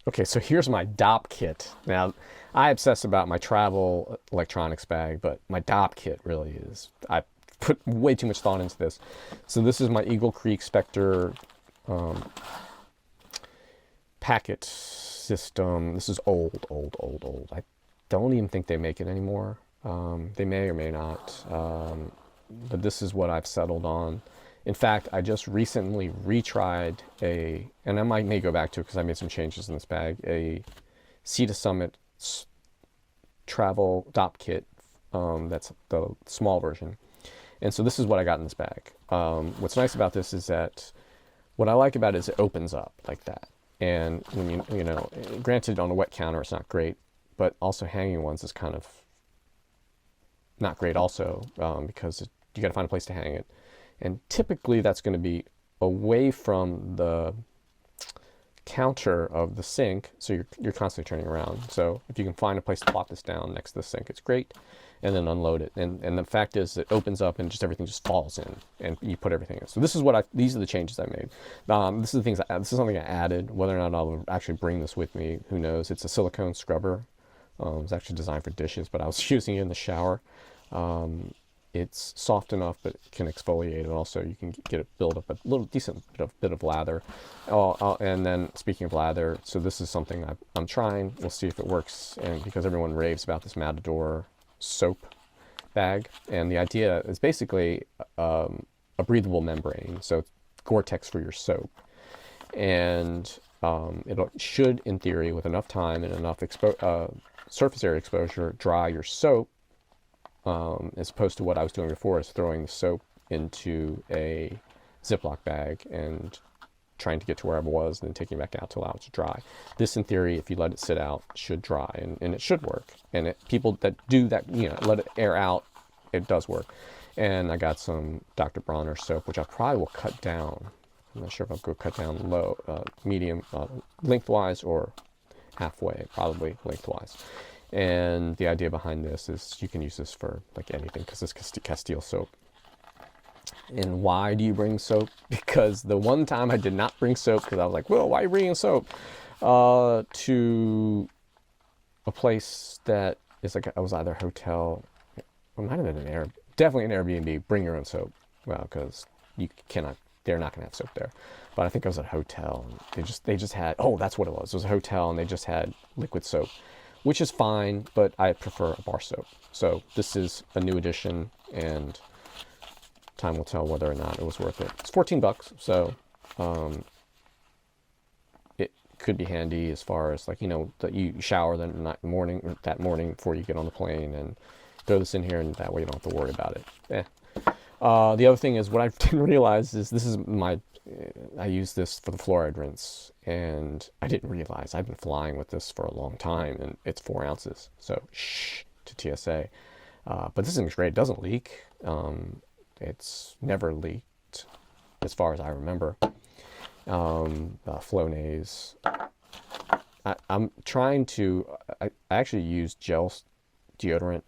Okay, so here's my Dopp kit. Now, I obsess about my travel electronics bag, but my Dopp kit really is. I put way too much thought into this. So this is my Eagle Creek Spectre packet system. This is old, old, old, old. I don't even think they make it anymore. They may or may not. But this is what I've settled on. In fact, I just recently retried and I may go back to it because I made some changes in this bag, a Sea to Summit Travel Dopp Kit. That's the small version. And so this is what I got in this bag. What's nice about this is that what I like about it is it opens up like that. And when granted on a wet counter it's not great, but also hanging ones is kind of not great also because you got to find a place to hang it. And typically that's going to be away from the counter of the sink, so you're constantly turning around. So if you can find a place to plop this down next to the sink, it's great, and then unload it. And the fact is, it opens up and just everything just falls in, and you put everything in. So this is these are the changes I made. This is something I added. Whether or not I'll actually bring this with me, who knows? It's a silicone scrubber. It's actually designed for dishes, but I was using it in the shower. It's soft enough but it can exfoliate, and also you can get it build up a little decent bit of lather. And then speaking of lather, so this is something I'm trying. We'll see if it works, and because everyone raves about this Matador soap bag, and the idea is basically a breathable membrane, so it's Gore-Tex for your soap, and it should, in theory, with enough time and enough surface area exposure, dry your soap. As opposed to what I was doing before, is throwing the soap into a Ziploc bag and trying to get to where I was and then taking it back out to allow it to dry. This, in theory, if you let it sit out, should dry, and it should work. And people that do that, let it air out, it does work. And I got some Dr. Bronner soap, which I probably will cut down. I'm not sure if I'll go cut down medium, lengthwise or halfway, probably lengthwise. And the idea behind this is you can use this for like anything, because it's Castile soap. And why do you bring soap? Because the one time I did not bring soap, because I was like, well, why are you bringing soap? To a place that is like, I was either a hotel, it might have been definitely an Airbnb. Bring your own soap. Well, because they're not going to have soap there. But I think I was at a hotel. And they just had, oh, that's what it was. It was a hotel, and they just had liquid soap, which is fine, but I prefer a bar soap. So this is a new edition, and time will tell whether or not it was worth it. It's $14, so it could be handy as far as, like, that you shower that morning before you get on the plane, and throw this in here, and that way you don't have to worry about it. The other thing is, what I didn't realize is I use this for the fluoride rinse, and I didn't realize I've been flying with this for a long time, and it's 4 ounces. So shh to TSA. But this thing's great. It doesn't leak. It's never leaked as far as I remember. Flonase. I'm trying to. I actually use gel deodorant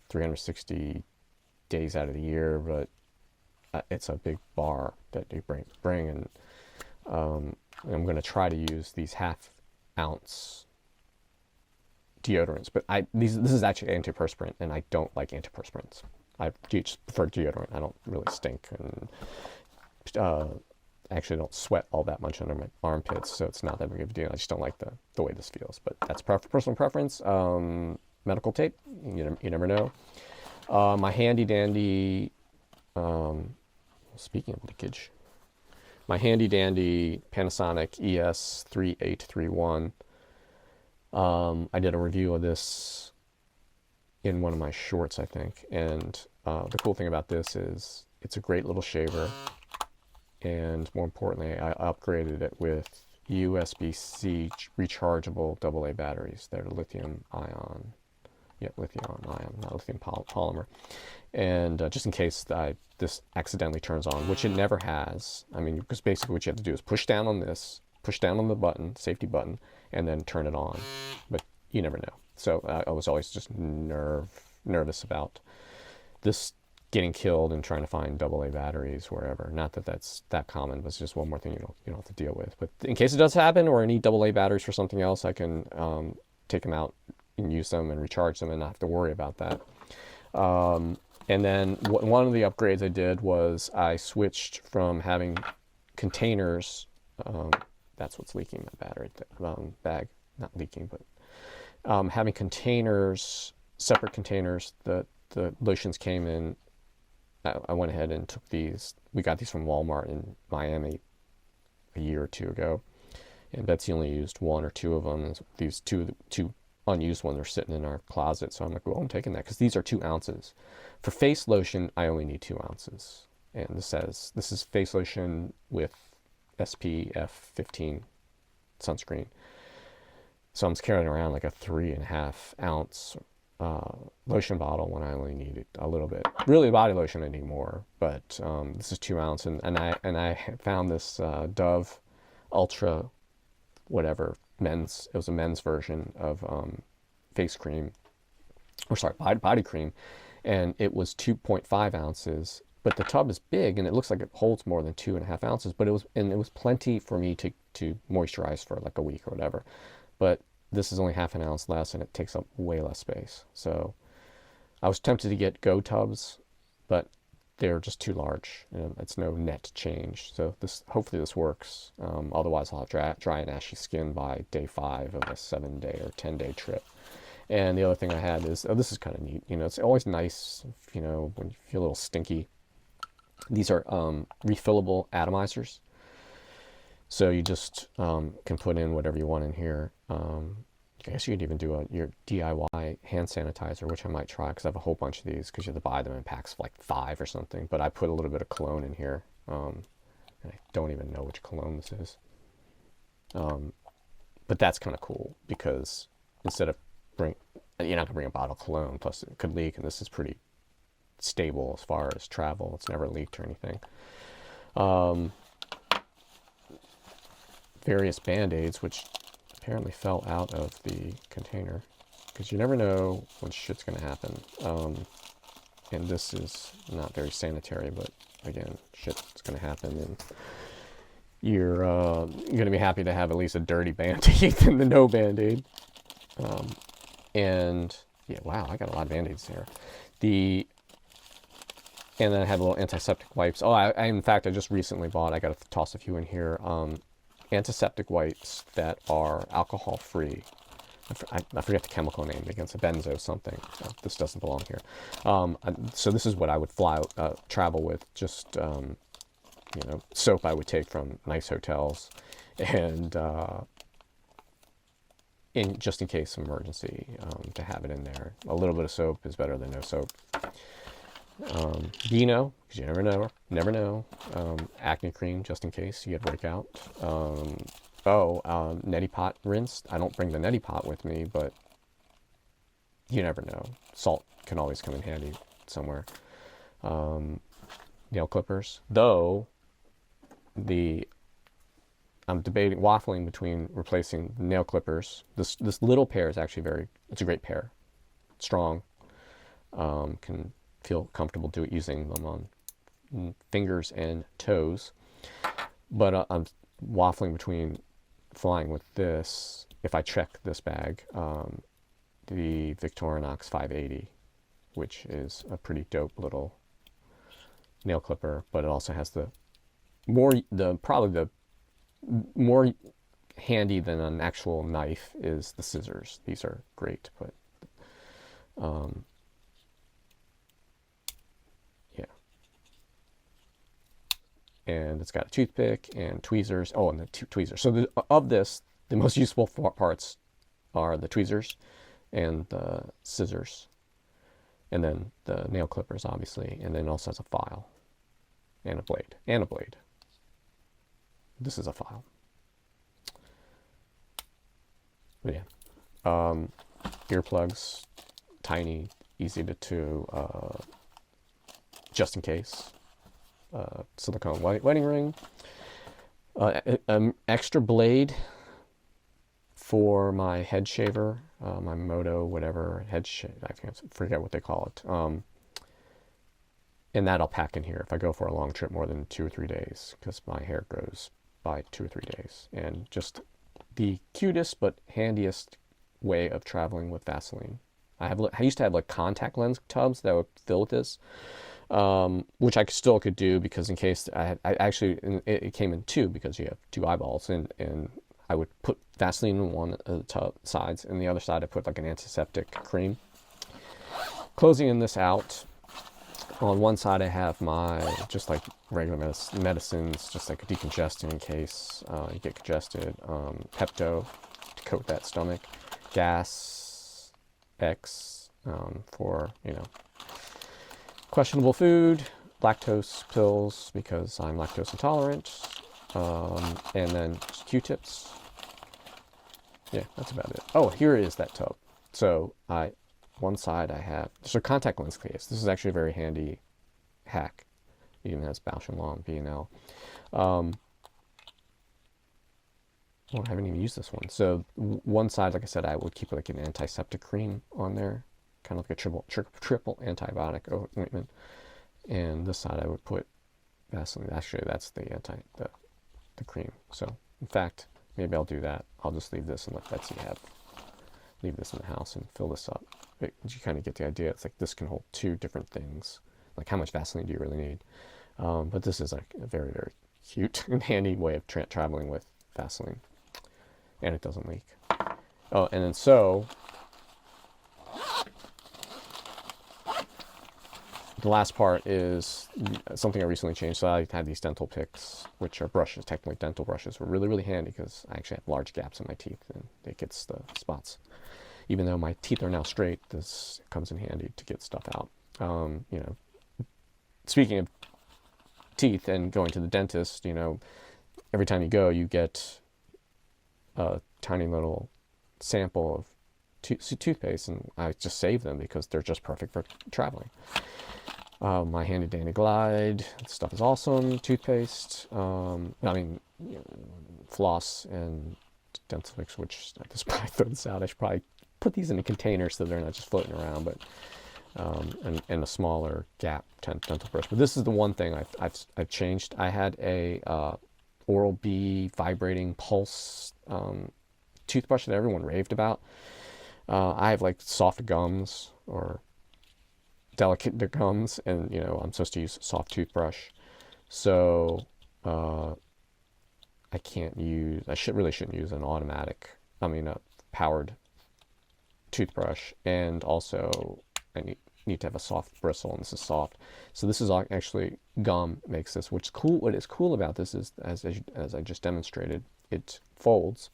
360 days out of the year, but it's a big bar that you bring, and I'm going to try to use these half-ounce deodorants. But this is actually antiperspirant, and I don't like antiperspirants. I just prefer deodorant. I don't really stink, and actually don't sweat all that much under my armpits, so it's not that big of a deal. I just don't like the way this feels. But that's personal preference. Medical tape, you never know. My handy dandy. Speaking of leakage, my handy dandy Panasonic ES3831. I did a review of this in one of my shorts, I think. And the cool thing about this is it's a great little shaver. And more importantly, I upgraded it with USB-C rechargeable AA batteries. They're lithium ion. Yeah, lithium ion, not lithium polymer. And just in case this accidentally turns on, which it never has. I mean, because basically what you have to do is push down on the button, safety button, and then turn it on. But you never know. So I was always just nervous about this getting killed and trying to find AA batteries wherever. Not that that's that common, but it's just one more thing you don't have to deal with. But in case it does happen, or I need AA batteries for something else, I can take them out and use them and recharge them and not have to worry about that. And then one of the upgrades I did was I switched from having containers. That's what's leaking my battery bag. Not leaking, but having containers, separate containers. The lotions came in. I went ahead and took these. We got these from Walmart in Miami a year or two ago, and Betsy only used one or two of them. And these two unused ones are sitting in our closet. So I'm like, well, I'm taking that because these are 2 ounces. For face lotion, I only need 2 ounces, and this is face lotion with SPF 15 sunscreen. So I'm just carrying around like a 3.5 ounce lotion bottle when I only need a little bit. Really, body lotion I need more, but this is 2 ounce, and I found this Dove Ultra, whatever men's. It was a men's version of face cream, or sorry, body cream, and it was 2.5 ounces. But the tub is big, and it looks like it holds more than 2.5 ounces. But it was plenty for me to moisturize for like a week or whatever. But this is only half an ounce less, and it takes up way less space. So I was tempted to get Go tubs, but they're just too large. It's no net change. So hopefully this works. Otherwise, I'll have dry and ashy skin by day 5 of a 7-day or 10-day trip. And the other thing I had is, this is kind of neat. It's always nice, when you feel a little stinky. These are refillable atomizers. So you just can put in whatever you want in here. I guess you could even do your DIY hand sanitizer, which I might try because I have a whole bunch of these because you have to buy them in packs of like 5 or something. But I put a little bit of cologne in here. And I don't even know which cologne this is. But that's kind of cool because instead of you're not going to bring a bottle of cologne, plus it could leak, and this is pretty stable as far as travel. It's never leaked or anything. Various Band-Aids, which apparently fell out of the container because you never know when shit's going to happen. And this is not very sanitary, but again, shit's going to happen, and you're going to be happy to have at least a dirty Band-Aid than the no Band-Aid. And yeah, wow, I got a lot of Band-Aids here. And then I have little antiseptic wipes. Oh, I in fact, I just recently bought, I got to toss a few in here, antiseptic wipes that are alcohol-free. I forget the chemical name, against a benzo something. This doesn't belong here. So this is what I would travel with, just, soap I would take from nice hotels, and just in case of emergency, to have it in there. A little bit of soap is better than no soap. Beano, because you never know. Acne cream, just in case you get breakout. Neti pot rinse. I don't bring the neti pot with me, but you never know. Salt can always come in handy somewhere. Nail clippers, though. I'm waffling between replacing nail clippers. This little pair is actually it's a great pair. Strong. Can feel comfortable using them on fingers and toes. But I'm waffling between flying with this, if I check this bag, the Victorinox 580, which is a pretty dope little nail clipper, but it also has probably the more handy than an actual knife is the scissors. These are great, but yeah. And it's got a toothpick and tweezers. Oh, and the tweezers. So of this, the most useful parts are the tweezers and the scissors, and then the nail clippers, obviously, and then also has a file and a blade. This is a file. But yeah, earplugs, tiny, easy to just in case. Silicone wedding ring. Extra blade for my head shaver, my Moto whatever head shave. I forget what they call it. And that I'll pack in here if I go for a long trip more than 2 or 3 days, because my hair grows by 2 or 3 days. And just the cutest but handiest way of traveling with Vaseline. I used to have like contact lens tubs that would fill with this, which I still could do, because in case I actually, it came in two, because you have two eyeballs, and I would put Vaseline in one of the tub sides, and the other side I put like an antiseptic cream. Closing in this out, on one side I have my just like regular medicines, just like a decongestant in case you get congested, Pepto to coat that stomach, Gas X for, you know, questionable food, lactose pills because I'm lactose intolerant, and then Q-tips. Yeah, that's about it. Oh, here is that tub. So one side I have, so contact lens case. This is actually a very handy hack. It even has Bausch & Lomb, B&L. Well, I haven't even used this one. So one side, like I said, I would keep like an antiseptic cream on there, kind of like a triple antibiotic ointment. And this side I would put Vaseline. Actually, that's the cream. So in fact, maybe I'll do that. I'll just leave this and let Betsy leave this in the house and fill this up. You kind of get the idea. It's like this can hold two different things. Like, how much Vaseline do you really need? But this is like a very, very cute and handy way of traveling with Vaseline. And it doesn't leak. Oh, and then so the last part is something I recently changed. So I had these dental picks, which are brushes, technically dental brushes, were really, really handy because I actually have large gaps in my teeth and it gets the spots. Even though my teeth are now straight, this comes in handy to get stuff out. You know, speaking of teeth and going to the dentist, you know, every time you go, you get a tiny little sample of toothpaste, and I just save them because they're just perfect for traveling. My handy dandy Glide stuff is awesome. Toothpaste, I mean, you know, floss and dental fix, which I just probably throw this out. I should probably put these in a container so they're not just floating around, but and a smaller gap dental brush. But this is the one thing I've changed. I had a Oral-B vibrating pulse toothbrush that everyone raved about. I have like soft gums or delicate gums, and you know, I'm supposed to use a soft toothbrush, so I really shouldn't use an automatic, I mean a powered toothbrush, and also I need to have a soft bristle, and this is soft. So this is actually gum makes this, which is cool. What is cool about this is, as I just demonstrated, it folds.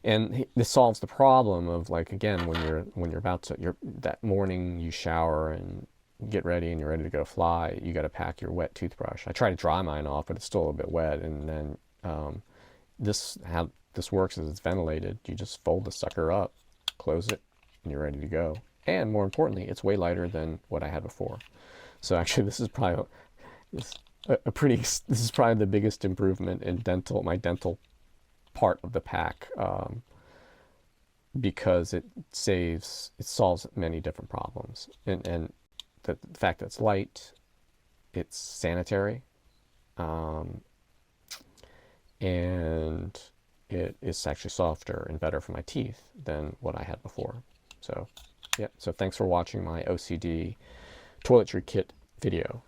And this solves the problem of, like, again, when you're about to, that morning you shower and get ready and you're ready to go fly, you got to pack your wet toothbrush. I try to dry mine off, but it's still a little bit wet. And then how this works is it's ventilated. You just fold the sucker up, close it, and you're ready to go. And more importantly, it's way lighter than what I had before. So actually, this is probably this is probably the biggest improvement in my dental part of the pack, because it solves many different problems, and the fact that it's light, it's sanitary, and it is actually softer and better for my teeth than what I had before. So yeah, so thanks for watching my OCD toiletry kit video.